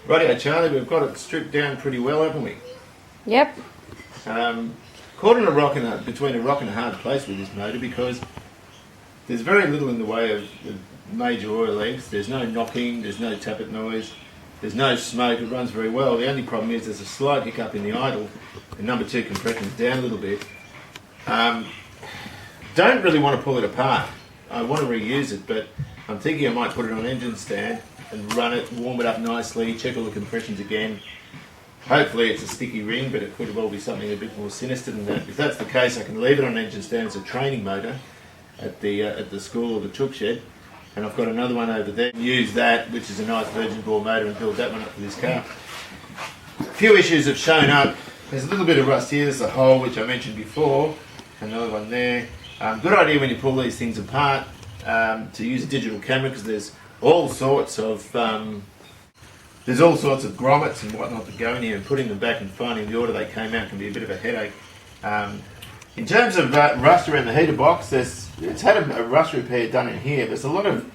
Rightio Charlie, we've got it stripped down pretty well, haven't we? Yep. Caught in between a rock and a hard place with this motor because there's very little in the way of major oil leaks. There's no knocking, there's no tappet noise, there's no smoke, it runs very well. The only problem is there's a slight hiccup in the idle, the number 2 compression's down a little bit. Don't really want to pull it apart. I want to reuse it, but I'm thinking I might put it on engine stand and run it, warm it up nicely, check all the compressions again. Hopefully it's a sticky ring, but it could well be something a bit more sinister than that. If that's the case, I can leave it on engine stand as a training motor at the school or the chook shed, and I've got another one over there. Use that, which is a nice virgin bore motor, and build that one up for this car. A few issues have shown up. There's a little bit of rust here. There's a hole which I mentioned before, another one there. Good idea when you pull these things apart to use a digital camera, because there's all sorts of grommets and whatnot that go in here, and putting them back and finding the order they came out can be a bit of a headache. In terms of rust around the heater box, it's had a rust repair done in here. There's a lot of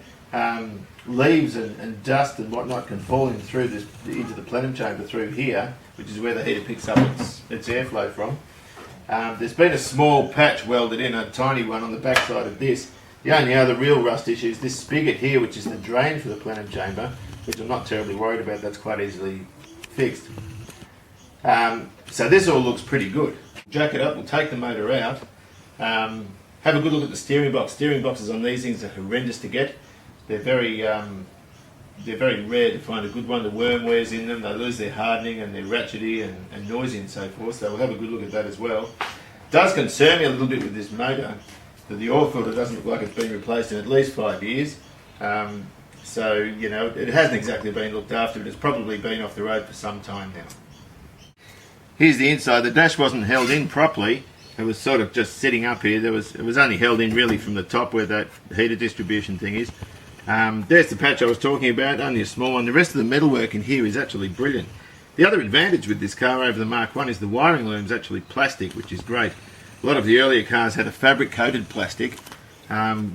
leaves and dust and whatnot can fall in through into the plenum chamber through here, which is where the heater picks up its airflow from. There's been a small patch welded in, a tiny one on the back side of this. The only other real rust issue is this spigot here, which is the drain for the plenum chamber, which I'm not terribly worried about. That's quite easily fixed. So this all looks pretty good. Jack it up, we'll take the motor out, have a good look at the steering box. Steering boxes on these things are horrendous to get. They're very rare to find a good one. The worm wears in them, they lose their hardening, and they're ratchety and noisy and so forth, so we'll have a good look at that as well. It does concern me a little bit with this motor that the oil filter doesn't look like it's been replaced in at least 5 years. So, you know, it hasn't exactly been looked after, but it's probably been off the road for some time now. Here's the inside. The dash wasn't held in properly. It was sort of just sitting up here. It was only held in really from the top where that heater distribution thing is. There's the patch I was talking about, only a small one. The rest of the metalwork in here is actually brilliant. The other advantage with this car over the Mark 1 is the wiring loom's actually plastic, which is great. A lot of the earlier cars had a fabric coated plastic,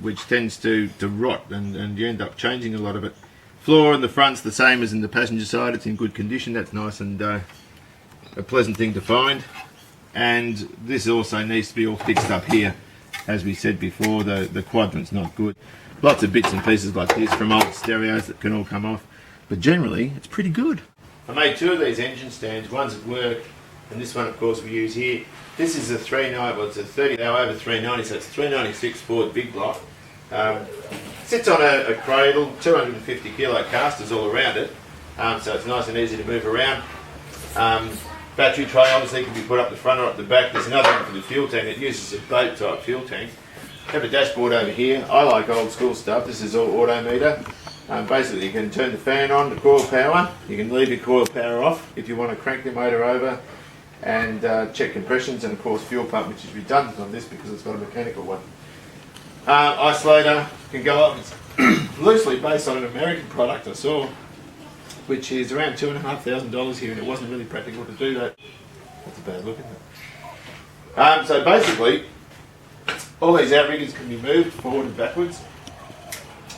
which tends to rot, and you end up changing a lot of it. Floor in the front's the same as in the passenger side. It's in good condition. That's nice and a pleasant thing to find. And this also needs to be all fixed up here. As we said before, the quadrant's not good. Lots of bits and pieces like this from old stereos that can all come off, but generally it's pretty good. I made 2 of these engine stands. One's at work, and this one of course we use here. This is a 390, well it's a 30, now over 390, so it's 396 Ford big block. Sits on a cradle, 250 kilo casters all around it, so it's nice and easy to move around. Battery tray obviously can be put up the front or up the back. There's another one for the fuel tank. It uses a boat type fuel tank. Have a dashboard over here. I like old school stuff. This is all auto meter. Basically you can turn the fan on, the coil power. You can leave your coil power off if you want to crank the motor over and check compressions, and of course fuel pump, which is redundant on this because it's got a mechanical one. Isolator can go up. It's loosely based on an American product I saw, which is around $2,500 here, and it wasn't really practical to do that. That's a bad look, isn't it? So basically, all these outriggers can be moved forward and backwards,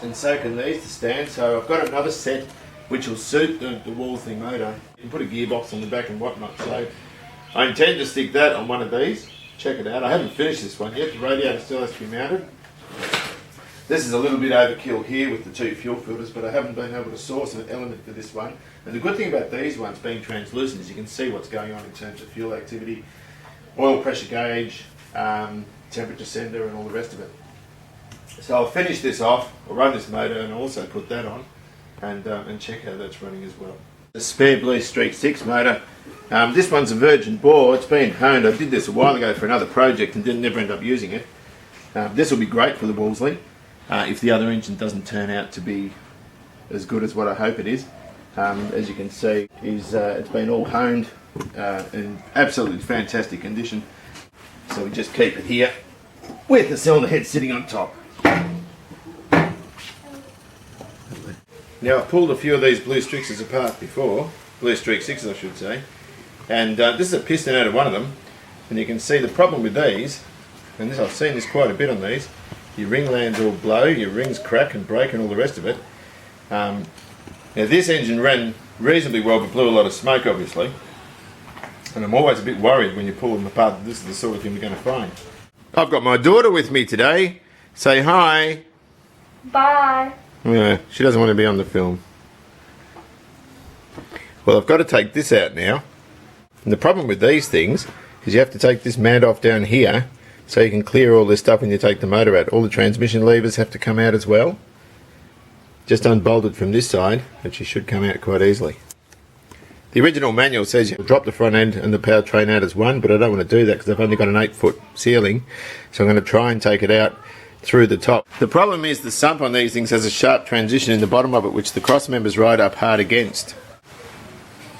and so can these to stand. So I've got another set which will suit the Wolseley motor. You can put a gearbox on the back and whatnot. So I intend to stick that on one of these. Check it out. I haven't finished this one yet. The radiator still has to be mounted. This is a little bit overkill here with the 2 fuel filters, but I haven't been able to source an element for this one. And the good thing about these ones being translucent is you can see what's going on in terms of fuel activity, oil pressure gauge, temperature sender and all the rest of it. So I'll finish this off, I'll run this motor and I'll also put that on and check how that's running as well. The spare Blue Streak 6 motor, this one's a virgin bore, it's been honed. I did this a while ago for another project and never end up using it. This will be great for the Wolseley if the other engine doesn't turn out to be as good as what I hope it is. As you can see, it's been all honed in absolutely fantastic condition. So we just keep it here with the cylinder head sitting on top. Now I've pulled a few of these Blue Streaks apart before, Blue Streak 6s I should say, and this is a piston out of one of them, and you can see the problem with these, and I've seen this quite a bit on these, your ring lands all blow, your rings crack and break and all the rest of it. Now this engine ran reasonably well but blew a lot of smoke obviously, and I'm always a bit worried when you pull them apart that this is the sort of thing we're going to find. I've got my daughter with me today. Say hi. Bye. Yeah, she doesn't want to be on the film. Well, I've got to take this out now. And the problem with these things is you have to take this mat off down here so you can clear all this stuff when you take the motor out. All the transmission levers have to come out as well. Just unbolted from this side, but she should come out quite easily. The original manual says you drop the front end and the powertrain out as one, but I don't want to do that because I've only got an 8-foot ceiling, so I'm going to try and take it out through the top. The problem is the sump on these things has a sharp transition in the bottom of it, which the cross members ride up hard against.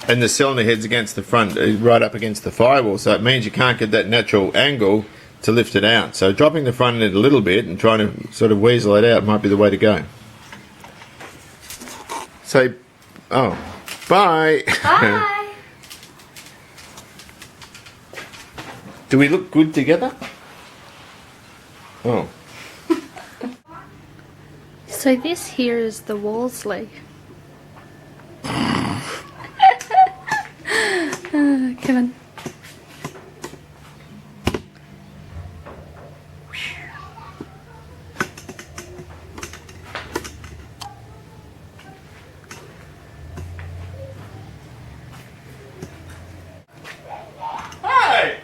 And the cylinder head's against the front, right up against the firewall, so it means you can't get that natural angle to lift it out. So dropping the front end a little bit and trying to sort of weasel it out might be the way to go. So, oh, bye. Bye. Do we look good together? Oh. So this here is the Wolseley. Kevin. Hey!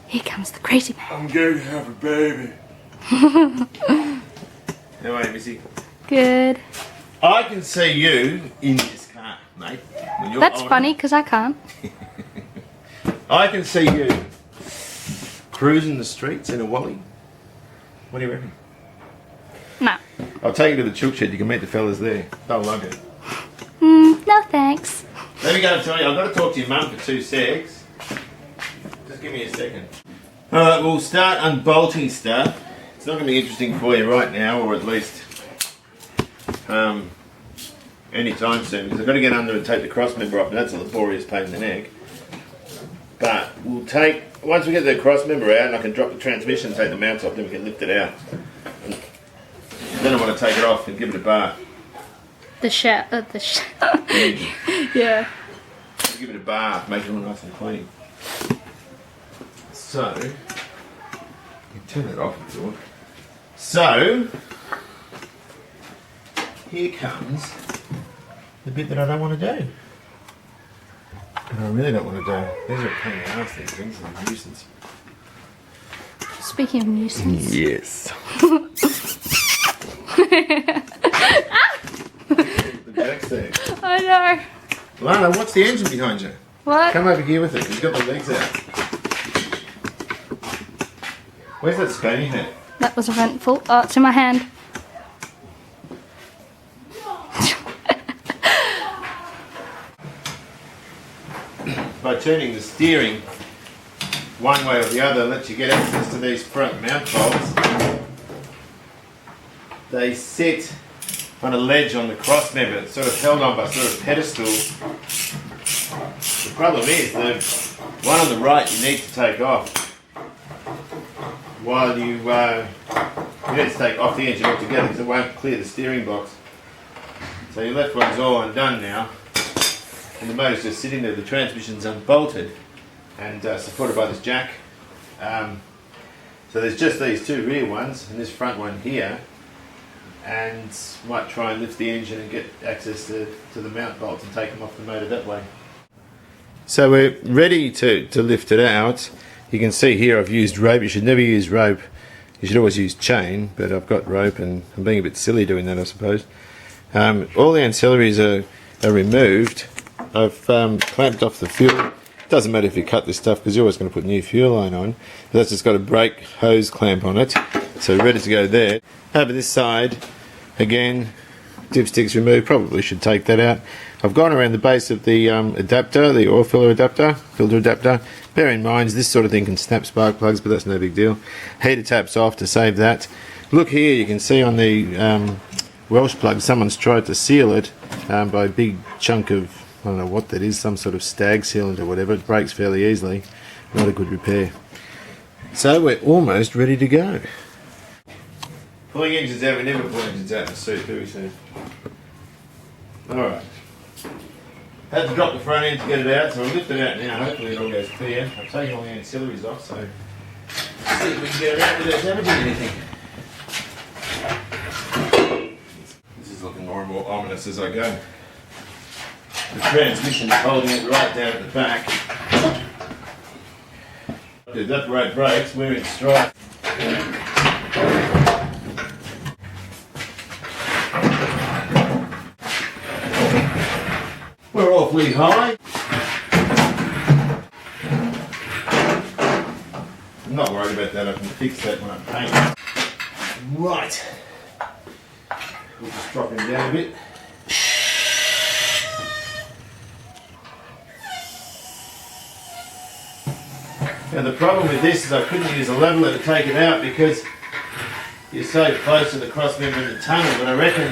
Here comes the crazy man. I'm going to have a baby. How are you, Missy? Good. I can see you in this car, mate. When you're That's on. funny because I can't. I can see you cruising the streets in a Wally. What do you reckon? No. I'll take you to the chook shed. You can meet the fellas there. They'll love it. No thanks. Let me go and tell you. I've got to talk to your mum for 2 secs. Just give me a second. Alright, we'll start unbolting stuff. It's not going to be interesting for you right now, or at least any time soon, because I've got to get under and take the cross member off, and that's a laborious pain in the neck. But we'll take, once we get the cross member out and I can drop the transmission and take the mounts off, then we can lift it out. Then I want to take it off and give it a bath. Yeah. Give it a bath, make it all nice and clean. So, you can turn it off if you want. So, here comes the bit that I don't want to do. And I really don't want to do. These are a pain in the ass, these things are a nuisance. Speaking of nuisance. Yes. The jack's there. I know. Lana, what's the engine behind you? What? Come over here with it. You've got the legs out. Where's that spoon you had? That was eventful. Oh, it's in my hand. By turning the steering one way or the other lets you get access to these front mount bolts. They sit on a ledge on the cross member. It's sort of held on by sort of pedestals. The problem is the one on the right you need to take off while you You need to take off the engine altogether because it won't clear the steering box. So your left one's all undone now, and the motor's just sitting there. The transmission's unbolted and supported by this jack. So there's just these two rear ones and this front one here, and might try and lift the engine and get access to the mount bolts and take them off the motor that way. So we're ready to lift it out. You can see here I've used rope. You should never use rope. You should always use chain, but I've got rope and I'm being a bit silly doing that, I suppose. All the ancillaries are removed. I've clamped off the fuel. Doesn't matter if you cut this stuff because you're always going to put new fuel line on. But that's just got a brake hose clamp on it. So ready to go there. Over this side, again, dipsticks removed. Probably should take that out. I've gone around the base of the adapter, the oil filter adapter. Bear in mind, this sort of thing can snap spark plugs, but that's no big deal. Heater taps off to save that. Look here, you can see on the Welsh plug, someone's tried to seal it by a big chunk of, I don't know what that is, some sort of stag sealant or whatever. It breaks fairly easily. Not a good repair. So we're almost ready to go. Pulling engines out, we never pull engines out in the suit, do we, Steve? Alright. Had to drop the front end to get it out, so we'll lift it out now. Hopefully it all goes clear. I've taken all the ancillaries off, so let's see if we can get it out without damaging anything. This is looking more and more ominous as I go. The transmission is holding it right down at the back. The upright brakes, we're in strike. We're awfully high. I'm not worried about that, I can fix that when I paint. Right. We'll just drop him down a bit. Now the problem with this is I couldn't use a leveler to take it out because you're so close to the cross member in the tunnel, but I reckon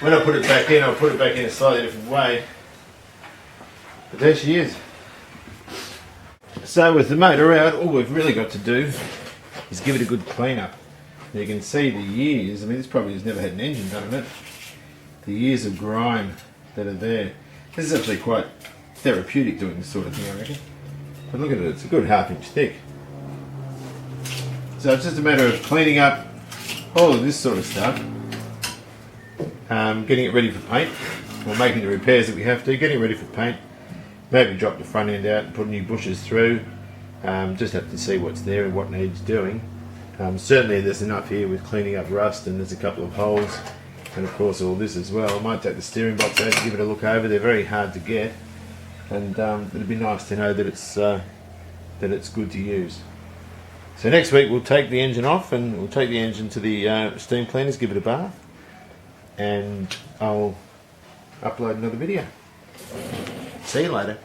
when I put it back in, I'll put it back in a slightly different way. But there she is. So with the motor out, all we've really got to do is give it a good clean up. You can see the years, I mean this probably has never had an engine done on it, the years of grime that are there. This is actually quite therapeutic doing this sort of thing, I reckon. But look at it, it's a good half-inch thick. So it's just a matter of cleaning up all of this sort of stuff, getting it ready for paint, or making the repairs that we have to, getting it ready for paint. Maybe drop the front end out and put new bushes through. Just have to see what's there and what needs doing. Certainly there's enough here with cleaning up rust, and there's a couple of holes, and of course all this as well. I might take the steering box out and give it a look over. They're very hard to get, and it'd be nice to know that it's good to use. So next week we'll take the engine off and we'll take the engine to the steam cleaners, give it a bath, and I'll upload another video. See you later.